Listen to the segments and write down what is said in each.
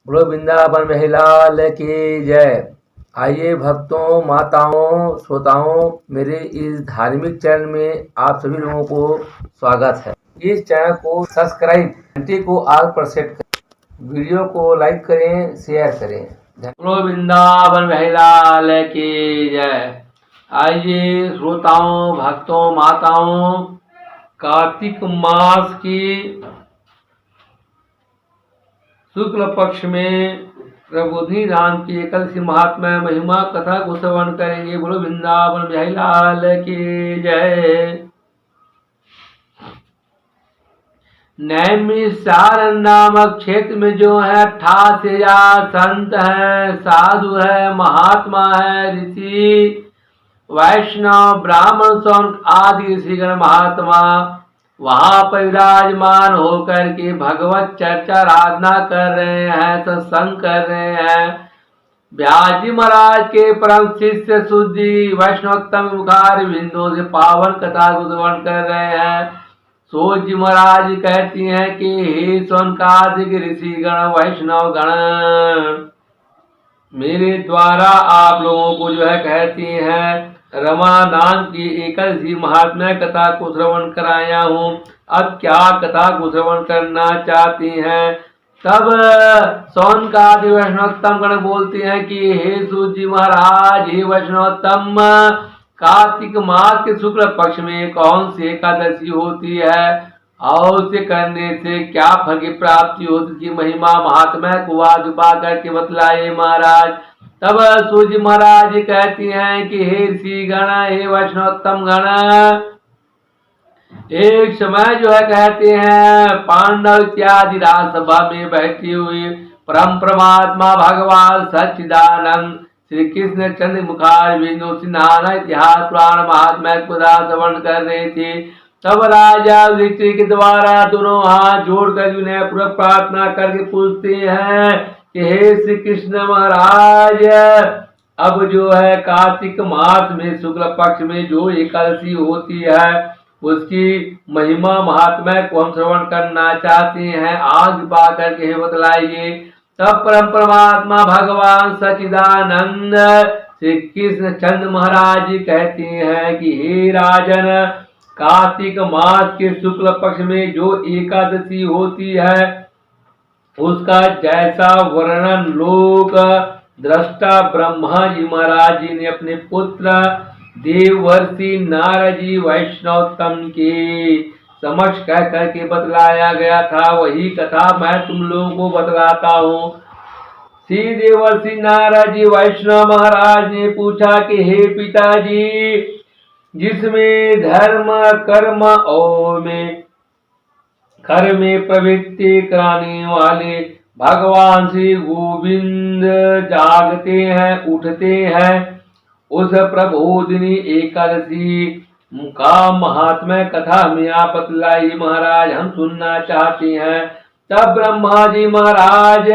बोलो वृंदावन में लाल की जय। आइए भक्तों, माताओं, श्रोताओं, मेरे इस धार्मिक चैनल में आप सभी लोगों को स्वागत है। इस चैनल को सब्सक्राइब, घंटी को ऑल पर सेट करें, वीडियो को लाइक करें, शेयर करें। बोलो वृंदावन में लाल की जय। आइए श्रोताओं, भक्तों, माताओं, कार्तिक मास की शुक्ल पक्ष में प्रबोधि राम की एकादशी महात्मा महिमा कथा को श्रवण करेंगे। बोलो वृंदावन बिहारी लाल की जय। नैमिषारण्य नामक क्षेत्र में जो है 88,000 संत है, साधु है, महात्मा है, ऋषि, वैष्णव, ब्राह्मण, सौन आदि ऋषिगण महात्मा वहां पर विराजमान होकर के भगवत चर्चा आराधना कर रहे हैं, सत्संग कर रहे हैं। व्यास जी महाराज के परम शिष्य शुद्धि वैष्णवोत्तम मुखार बिंदु से पावन कथा को श्रवण कर रहे हैं। सो जी महाराज कहती हैं कि हे सौनकादिक ऋषि गण, वैष्णव गण, मेरे द्वारा आप लोगों को जो है कहती हैं रमा नाम की एकादशी महात्मा कथा को श्रवण कराया हूँ। अब क्या कथा को श्रवण करना चाहती हैं? तब सौनकादि वैष्णवोत्तम गण बोलती हैं कि हे सूजी महाराज, हे वैष्णवोत्तम, कार्तिक मास के शुक्ल पक्ष में कौन सी एकादशी होती है और उसे करने से क्या फल की प्राप्ति होती की महिमा महात्मा को आज उपा करके बतलाए महाराज। तब सूजी महाराज कहती हैं कि हे ऋषि गण, हे वैष्णवोत्तम गण, एक समय जो है कहते हैं पांडव इत्यादि राजसभा में बैठी हुई परम परमात्मा भगवान सच्चिदानंद श्री कृष्ण चंद्र मुखार बिंदु नाना इतिहास पुराण महात्मा को श्रवण कर रहे थे। तब राजा युधिष्ठिर के द्वारा दोनों हाथ जोड़कर उन्हें पूरा प्रार्थना करके पूछते हैं कि हे श्री कृष्ण महाराज, अब जो है कार्तिक मास में शुक्ल पक्ष में जो एकादशी होती है उसकी महिमा महात्मा को हम श्रवण करना चाहते हैं, आग पा करके बतलाइए। तब परम परमात्मा भगवान सच्चिदानंद श्री कृष्ण चंद्र महाराज जी कहते हैं कि हे राजन, कार्तिक मास के शुक्ल पक्ष में जो एकादशी होती है उसका जैसा वर्णन लोक दृष्टा ब्रह्मा जी महाराज जी ने अपने पुत्र देवर्षि नारद जी वैष्णवोत्तम के समक्ष कह करके बतलाया गया था, वही कथा मैं तुम लोगों को बतलाता हूँ। श्री देवर्षि नारद जी वैष्णव महाराज ने पूछा कि हे पिताजी, जिसमें धर्म कर्म और में कर्म में प्रवृत्ति कराने वाले भगवान श्री गोविंद जागते हैं, उठते हैं, उस प्रबोधिनी एकादशी का महात्मा कथा में आप बतलाई महाराज, हम सुनना चाहते हैं। तब ब्रह्मा जी महाराज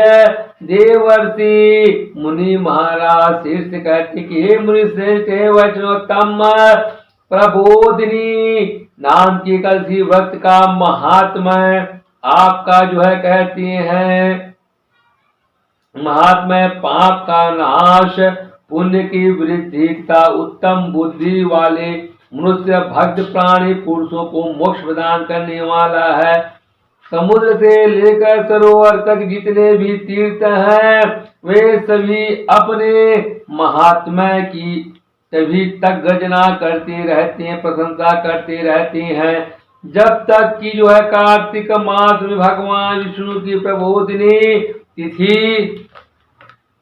देवर्षि मुनि महाराज शीर्ष कहते कि हे मुनि श्रेष्ठ, हे वैष्णवोत्तम, प्रबोधिनी नाम की एकादशी व्रत का महात्मा आपका जो है कहते हैं महात्मा पाप का नाश, पुण्य की वृद्धि का, उत्तम बुद्धि वाले मनुष्य भक्त प्राणी पुरुषों को मोक्ष प्रदान करने वाला है। समुद्र से लेकर सरोवर तक जितने भी तीर्थ हैं वे सभी अपने महात्मा की तभी तक गर्जना करते रहते हैं, प्रशंसा करते रहते हैं जब तक कि जो है कार्तिक मास में भगवान विष्णु की प्रबोधिनी तिथि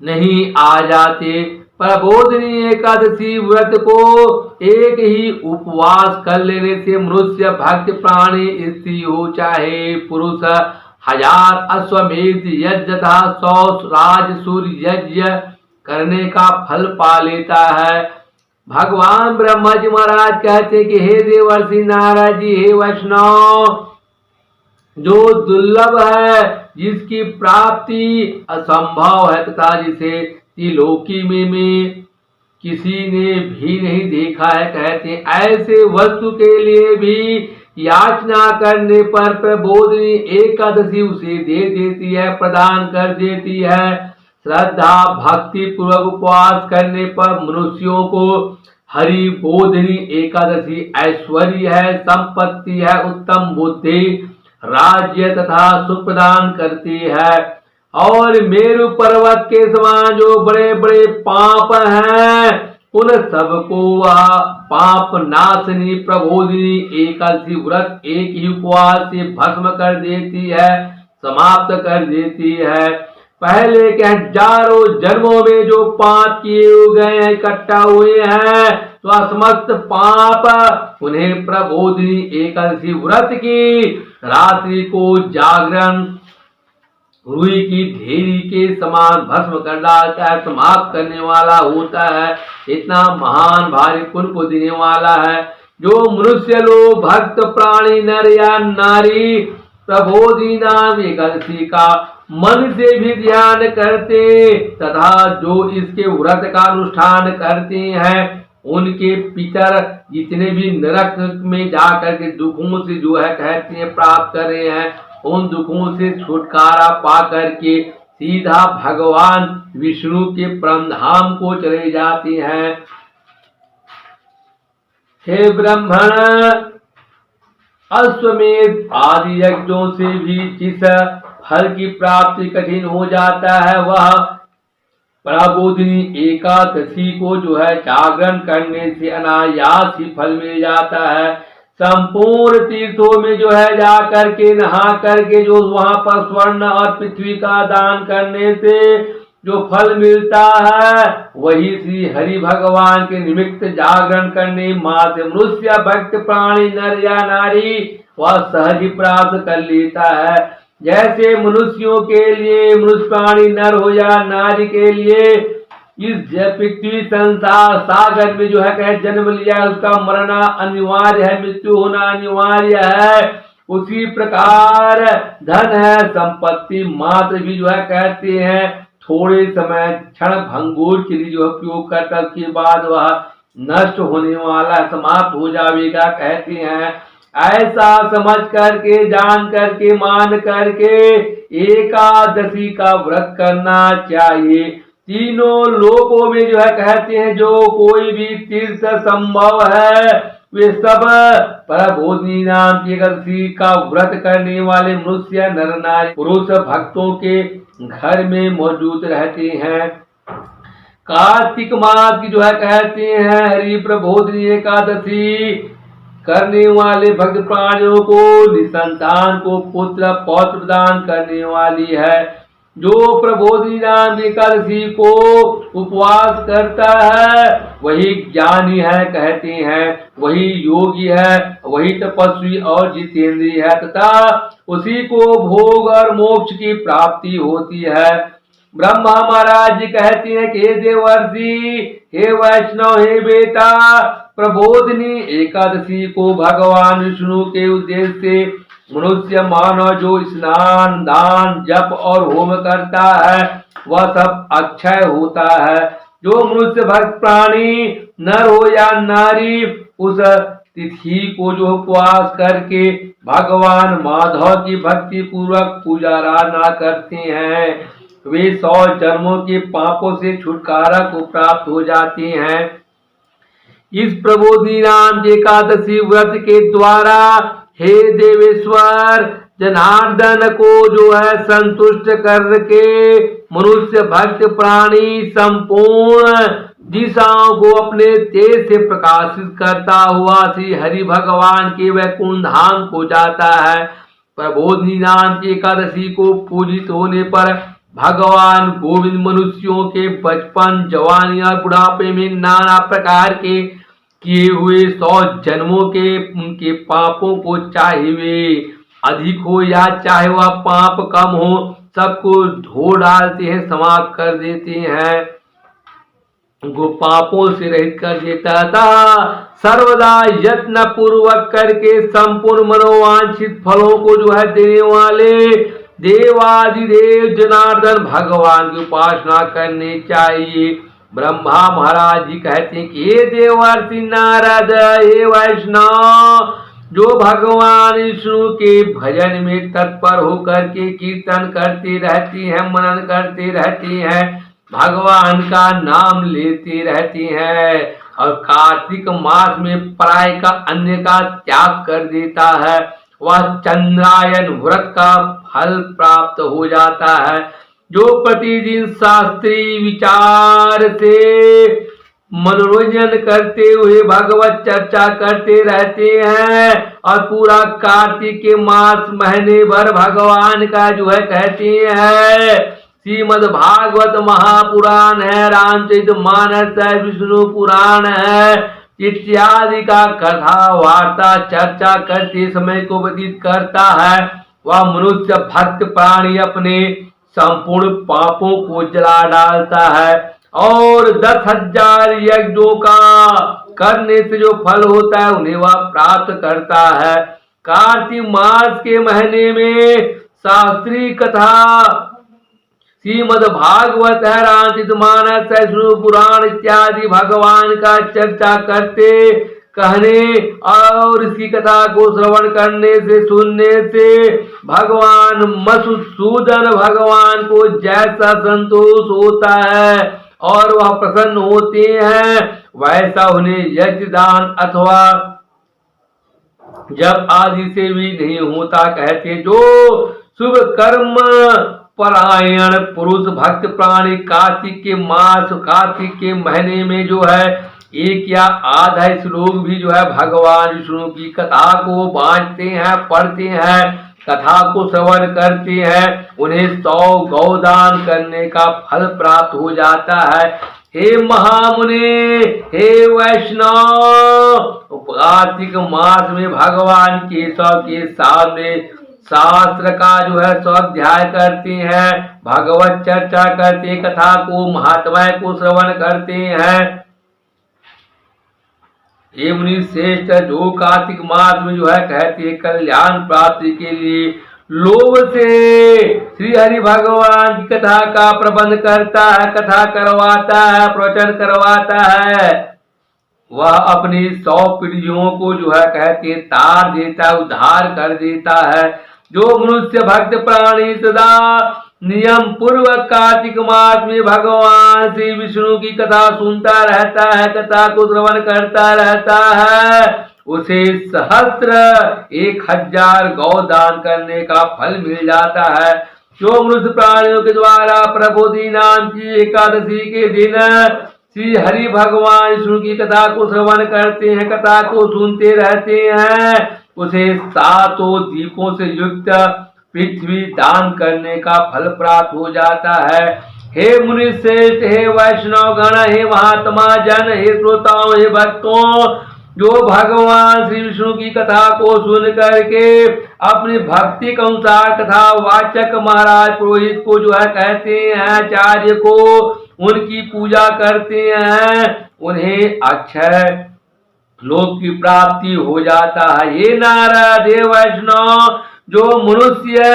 नहीं आ जाते। प्रबोधिनी एकादशी व्रत को एक ही उपवास कर लेने से मनुष्य भक्त प्राणी स्त्री हो चाहे पुरुष 1000 अश्वमेध यज्ञ तथा 100 राजसूय यज्ञ करने का फल पा लेता है। भगवान ब्रह्मा जी महाराज कहते कि हे देवर्षि नारद जी, हे वैष्णव, जो दुर्लभ है, जिसकी प्राप्ति असंभव है तथा जिसे त्रिलोकी में किसी ने भी नहीं देखा है, कहते हैं ऐसे वस्तु के लिए भी याचना करने पर प्रबोधिनी एकादशी उसे दे देती है, प्रदान कर देती है। श्रद्धा भक्ति पूर्वक उपवास करने पर मनुष्यों को हरि बोधिनी एकादशी ऐश्वर्य है, संपत्ति है, उत्तम बुद्धि, राज्य तथा सुख प्रदान करती है। और मेरु पर्वत के समान जो बड़े बड़े पाप हैं उन सबको वह पाप नाशनी प्रबोधिनी एकादशी व्रत एक ही उपवास से भस्म कर देती है, समाप्त कर देती है। पहले के हजारों जन्मों में जो पाप किए गए हैं, इकट्ठा हुए हैं, तो समस्त पाप उन्हें प्रबोधिनी एकादशी व्रत की रात्रि को जागरण रुई की ढेरी के समान भस्म कर डालता है, समाप्त करने वाला होता है। इतना महान भारी पुण्य को देने वाला है। जो मनुष्य लोग भक्त प्राणी नर या नारी प्रबोधिनी नाम एकादशी का मन से भी ध्यान करते तथा जो इसके व्रत का अनुष्ठान करते हैं, उनके पितर जितने भी नरक में जाकर के दुखों से जो है कहते हैं प्राप्त कर रहे हैं, उन दुखों से छुटकारा पा करके सीधा भगवान विष्णु के परमधाम को चले जाते हैं। हे ब्राह्मण, अश्वमेध आदि यज्ञों से भी जिस फल की प्राप्ति कठिन हो जाता है, वह प्रबोधिनी एकादशी को जो है जागरण करने से अनायास ही फल मिल जाता है। संपूर्ण तीर्थों में जो है जा करके नहा करके जो वहां पर स्वर्ण और पृथ्वी का दान करने से जो फल मिलता है, वही श्री हरि भगवान के निमित्त जागरण करने मात्र मनुष्य भक्त प्राणी नर या नारी वह सहज ही प्राप्त कर लेता है। जैसे मनुष्यों के लिए, मनुष्य प्राणी नर हो या नारी के लिए इस पृथ्वी संसार सागर में जो है कहे जन्म लिया, उसका मरना अनिवार्य है, मृत्यु होना अनिवार्य है, उसी प्रकार धन है, संपत्ति मात्र भी जो है कहते हैं थोड़े समय क्षण भंगुर के लिए जो उपयोग करता, उसके बाद वह नष्ट होने वाला, समाप्त हो जाएगा कहते हैं। ऐसा समझ करके, जान करके, मान करके एकादशी का व्रत करना चाहिए। तीनों लोकों में जो है कहते हैं जो कोई भी तीर्थ संभव है, वे सब प्रबोधिनी नाम की एकादशी का व्रत करने वाले मनुष्य नर नारी पुरुष भक्तों के घर में मौजूद रहते हैं। कार्तिक मास की जो है कहते हैं हरि प्रबोधिनी एकादशी करने वाले भक्त प्राणियों को, निसंतान को पुत्र पौत्र प्रदान करने वाली है। जो प्रबोधिनी नाम एकादशी को उपवास करता है वही ज्ञानी है कहते हैं, वही योगी है, वही तपस्वी और जितेंद्रिय है तथा उसी को भोग और मोक्ष की प्राप्ति होती है। ब्रह्मा महाराज जी कहते हैं कि हे देवर्षि, हे वैष्णव, हे बेटा, प्रबोधिनी एकादशी को भगवान विष्णु के उद्देश्य से मनुष्य मानव जो स्नान दान जप और होम करता है वह सब अक्षय होता है। जो मनुष्य भक्त प्राणी नर हो या नारी उस तिथि को जो उपवास करके भगवान माधव की भक्ति पूर्वक पूजा आराधना करते हैं, वे 100 जन्मों के पापों से छुटकारा को प्राप्त हो जाते हैं। इस प्रबोधिनी नाम एकादशी व्रत के द्वारा हे देवेश्वर जनार्दन को जो है संतुष्ट करके मनुष्य भक्त प्राणी संपूर्ण दिशाओं को अपने तेज से प्रकाशित करता हुआ श्री हरि भगवान के वैकुंठ धाम को जाता है। प्रबोधिनी नाम की एकादशी को पूजित होने पर भगवान गोविंद मनुष्यों के बचपन, जवानी और बुढ़ापे में नाना प्रकार के किए हुए 100 जन्मों के उनके पापों को, चाहे वे अधिक हो या चाहे वह पाप कम हो, सबको धो डालते हैं, समाप्त कर देते हैं, उनको पापों से रहित कर देता था। सर्वदा यत्न पूर्वक करके संपूर्ण मनोवांछित फलों को जो है देने वाले देवादिदेव जनार्दन भगवान की उपासना करनी चाहिए। ब्रह्मा महाराज जी कहते हैं कि हे देवर्षि नारद, हे वैष्णव, जो भगवान विष्णु के भजन में तत्पर होकर के कीर्तन करती रहती हैं, मनन करती रहती हैं, भगवान का नाम लेती रहती हैं और कार्तिक मास में पराय का अन्य का त्याग कर देता है, वह चंद्रायन व्रत का फल प्राप्त हो जाता है। जो प्रतिदिन शास्त्रीय विचार से मनोरंजन करते हुए भगवत चर्चा करते रहते हैं और पूरा कार्तिक के मास महीने भर भगवान का जो है कहते हैं, श्रीमद् भागवत महापुराण है, रामचरित मानस है, विष्णु पुराण है इत्यादि का कथा वार्ता चर्चा करते समय को व्यतीत करता है, वह मनुष्य भक्त प्राणी अपने संपूर्ण पापों को जला डालता है और 10,000 यज्ञों का करने से जो फल होता है उन्हें वह प्राप्त करता है। कार्तिक मास के महीने में शास्त्रीय कथा श्रीमद् भागवत है, रामचरित मानस है, विष्णु पुराण इत्यादि भगवान का चर्चा करते कहने और इसकी कथा को श्रवण करने से सुनने से भगवान मधुसूदन भगवान को जैसा संतोष होता है और वह प्रसन्न होते हैं, वैसा उन्हें यज्ञ दान अथवा जब आदि से भी नहीं होता। कहते जो शुभ कर्म परायण पुरुष भक्त प्राणी कार्तिक के मास कार्तिक के महीने में जो है एक या आधा श्लोक भी जो है भगवान विष्णु की कथा को बांटते हैं, पढ़ते हैं, कथा को श्रवण करते हैं, उन्हें 100 गौदान करने का फल प्राप्त हो जाता है। हे महामुनि, हे वैष्णव, कार्तिक मास में भगवान केशव के सामने शास्त्र का जो है स्वाध्याय करते हैं, भगवत चर्चा करते, कथा को महात्मा को श्रवण करते हैं। ये मुनि श्रेष्ठ जो कार्तिक मास में जो है कहते हैं कल्याण प्राप्ति के लिए लोभ से श्री हरि भगवान की कथा का प्रबंध करता है, कथा करवाता है, प्रवचन करवाता है, वह अपनी 100 पीढ़ियों को जो है कहते हैं तार देता है, उद्धार कर देता है। जो मनुष्य भक्त प्राणी सदा नियम पूर्वक कार्तिक मास में भगवान श्री विष्णु की कथा सुनता रहता है, कथा को श्रवण करता रहता है, उसे सहस्त्र 1000 गौदान करने का फल मिल जाता है। जो मनुष्य प्राणियों के द्वारा प्रबोधि नाम की एकादशी के दिन श्री हरि भगवान विष्णु की कथा को श्रवण करते हैं, कथा को सुनते रहते हैं, उसे 7 दीपों से युक्त पृथ्वी दान करने का फल प्राप्त हो जाता है। हे मुनि श्रेष्ठ, हे वैष्णव गण, हे महात्मा जन, हे श्रोताओं, हे भक्तों, जो भगवान श्री विष्णु की कथा को सुन करके अपनी भक्ति के अनुसार कथा वाचक महाराज पुरोहित को जो है कहते हैं, आचार्य को उनकी पूजा करते हैं, उन्हें अक्षय लोक की प्राप्ति हो जाता है। ये नारद, हे वैष्णव, जो मनुष्य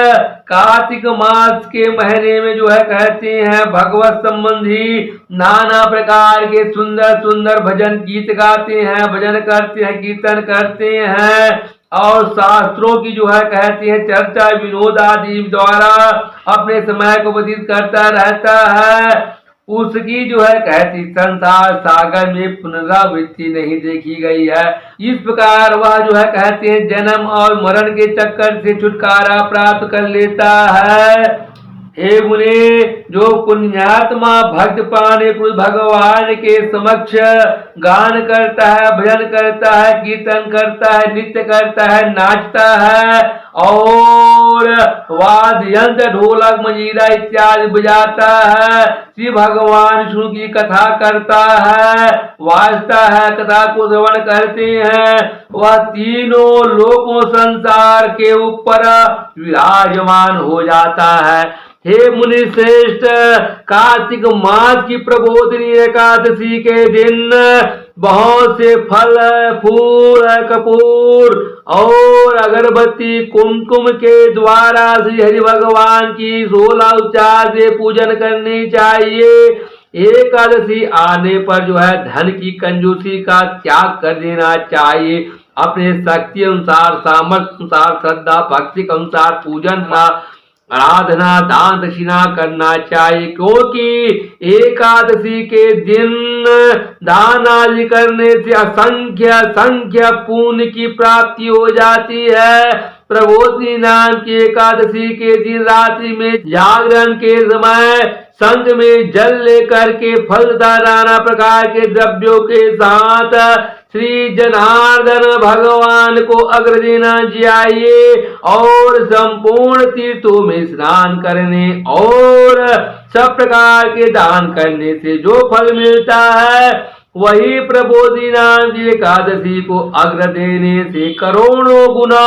कार्तिक मास के महीने में जो है कहते हैं भगवत संबंधी नाना प्रकार के सुंदर सुंदर भजन गीत गाते हैं, भजन करते हैं, कीर्तन करते हैं और शास्त्रों की जो है कहते हैं चर्चा विनोद आदि द्वारा अपने समय को व्यतीत करता रहता है, उसकी जो है कहती संसार सागर में पुनरावृत्ति नहीं देखी गई है। इस प्रकार वह जो है कहते हैं जन्म और मरण के चक्कर से छुटकारा प्राप्त कर लेता है। हे मुने, जो पुण्यात्मा भक्त प्राणी भगवान के समक्ष गान करता है, भजन करता है, कीर्तन करता है, नृत्य करता है, नाचता है और वाद्य यंत्र ढोलक मंजीरा इत्यादि बजाता है, श्री भगवान विष्णु की कथा करता है, वाचता है, कथा को श्रवण करते हैं, वह तीनों लोकों संसार के ऊपर विराजमान हो जाता है। हे मुनि श्रेष्ठ, कार्तिक मास की प्रबोधिनी एकादशी के दिन बहुत से फल, फूल, कपूर और अगरबत्ती कुमकुम के द्वारा श्री हरि भगवान की 16 उपचार से पूजन करनी चाहिए। एकादशी आने पर जो है धन की कंजूसी का त्याग कर देना चाहिए अपने शक्ति अनुसार, सामर्थ्य अनुसार, श्रद्धा भक्ति के अनुसार पूजन आराधना दान दक्षिणा करना चाहिए, क्योंकि एकादशी के दिन दान आदि करने से असंख्य संख्य पुण्य की प्राप्ति हो जाती है। प्रबोधिनी नाम की एकादशी के दिन रात्रि में जागरण के समय संग में जल लेकर के फलदार नाना प्रकार के द्रव्यों के साथ श्री जनार्दन भगवान को अग्र देना चाहिए और संपूर्ण तीर्थों में स्नान करने और सब प्रकार के दान करने से जो फल मिलता है वही प्रबोधि नाम की एकादशी को अग्र देने से करोड़ों गुना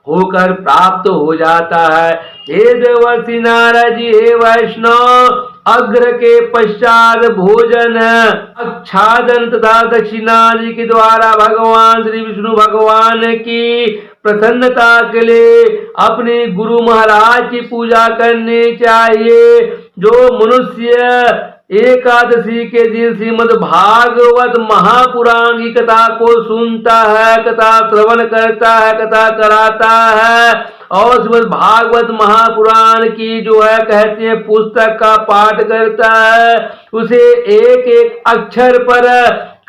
होकर प्राप्त हो जाता है। हे देवर्षि नारद जी, हे वैष्णव, अग्र के पश्चात भोजन आच्छादन तथा दक्षिणादि के द्वारा भगवान श्री विष्णु भगवान की प्रसन्नता के लिए अपने गुरु महाराज की पूजा करनी चाहिए। जो मनुष्य एकादशी के दिन श्रीमद् भागवत महापुराण की कथा को सुनता है, कथा श्रवण करता है, कथा कराता है और श्रीमद् भागवत महापुराण की जो है कहते हैं पुस्तक का पाठ करता है, उसे एक एक अक्षर पर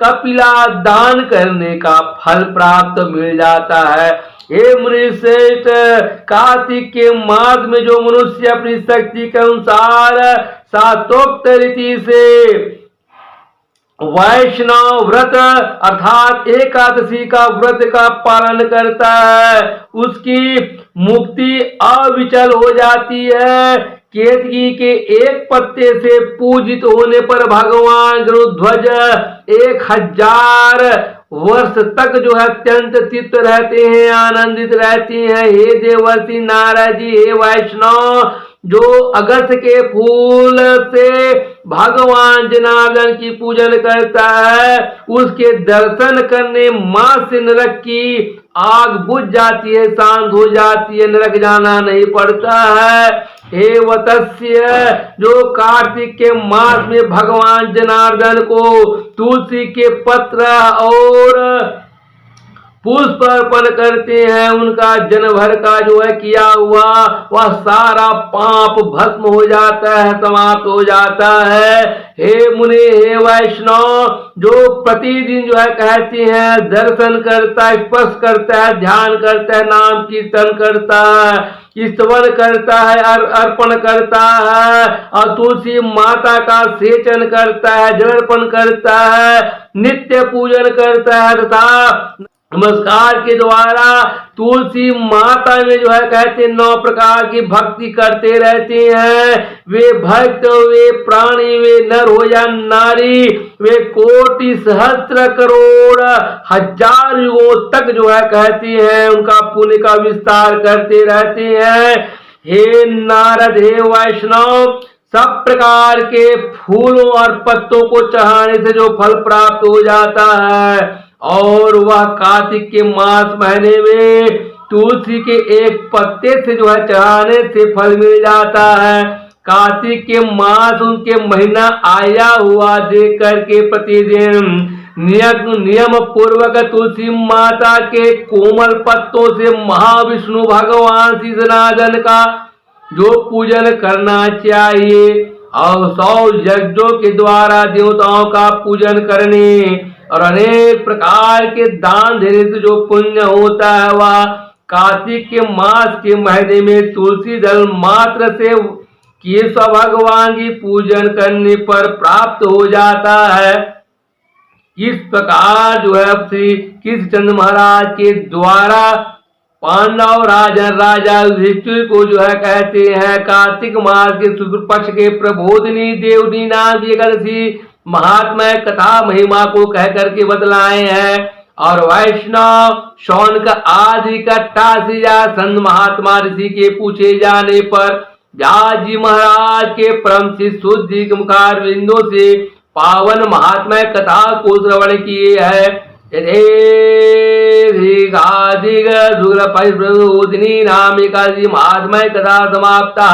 कपिला दान करने का फल प्राप्त मिल जाता है। हे मुनिश्रेष्ठ, कार्तिक के मास में जो मनुष्य अपनी शक्ति के अनुसार शास्त्रोक्त रीति से वैष्णव व्रत अर्थात एकादशी का व्रत का पालन करता है, उसकी मुक्ति अविचल हो जाती है। केतकी के एक पत्ते से पूजित होने पर भगवान गरुध्वज 1000 वर्ष तक जो है अत्यंत चित्त रहते हैं, आनंदित रहते हैं। हे देवर्षि नारद जी, हे वैष्णव, जो अगस्त के फूल से भगवान जनार्दन की पूजन करता है, उसके दर्शन करने मां से नरक की आग बुझ जाती है, शांत हो जाती है, नरक जाना नहीं पड़ता है। हे वत्स्य, जो कार्तिक के मास में भगवान जनार्दन को तुलसी के पत्र और पुष्प अर्पण करते हैं, उनका जन भर का जो है किया हुआ वह सारा पाप भस्म हो जाता है, समाप्त हो जाता है। हे मुनि, हे वैष्णव, जो प्रतिदिन जो है कहते हैं दर्शन करता है, स्पर्श करता है, ध्यान करता है, नाम कीर्तन करता है, स्तवन करता है, अर्पण करता है और तुलसी माता का सेचन करता है, जल अर्पण करता है, नित्य पूजन करता है तथा नमस्कार के द्वारा तुलसी माता में जो है कहते 9 प्रकार की भक्ति करते रहते हैं। वे भक्त, वे प्राणी, वे नर हो या नारी, वे कोटि सहस्त्र करोड़ हजार युगों तक जो है कहती हैं उनका पुण्य का विस्तार करते रहते हैं। हे नारद, हे वैष्णव, सब प्रकार के फूलों और पत्तों को चढ़ाने से जो फल प्राप्त हो जाता है और वह कार्तिक के मास महीने में तुलसी के एक पत्ते से जो है चढ़ाने से फल मिल जाता है। कार्तिक के मास उनके महीना आया हुआ देख करके प्रतिदिन नियम पूर्वक तुलसी माता के कोमल पत्तों से महाविष्णु भगवान श्री जनार्दन का जो पूजन करना चाहिए और 100 यज्ञों के द्वारा देवताओं का पूजन करने और अनेक प्रकार के दान देने से जो पुण्य होता है वह कार्तिक के मास के महीने में तुलसी दल मात्र से केशव भगवान की पूजन करने पर प्राप्त हो जाता है। इस प्रकार जो है श्री कृष्णचंद्र महाराज के द्वारा पांडव राजा युधिष्ठिर को जो है कहते हैं कार्तिक मास के शुक्ल पक्ष के प्रबोधिनी देवनी नाम की एकादशी महात्मा कथा महिमा को कह करके बतलाए हैं। और वैष्णव शौनक आदि का संत महात्मा ऋषि के पूछे जाने पर व्यास जी महाराज के परम शुद्धि के मुखार बिंदु से पावन महात्मा कथा को श्रवण किए है। नाम एकादशी महात्मा कथा समाप्ता।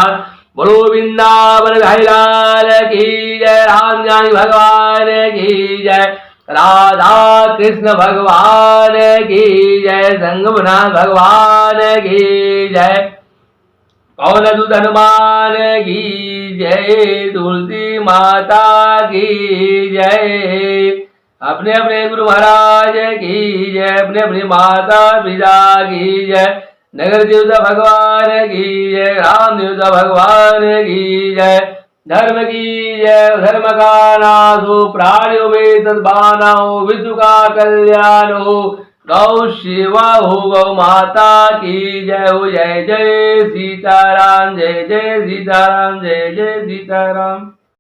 बोलो वृंदावन बिहारी लाल की जय, राम ज्ञानी भगवान की जय। राधा कृष्ण भगवान की जय, संगमनाथ भगवान की जय, पवन दूत हनुमान की जय, तुलसी माता की जय। अपने अपने गुरु महाराज की जय, अपने अपनी माता पिता की जय, नगर देवता भगवान की जय, राम देवता भगवान की जय, धर्म की जय। धर्म का नाश हो, प्राणियों में सद्भावना हो, विश्व का कल्याण हो, गौ सेवा हो, गौ माता की जय हो। जय जय सीताराम, जय जय सीताराम, जय जय सीताराम।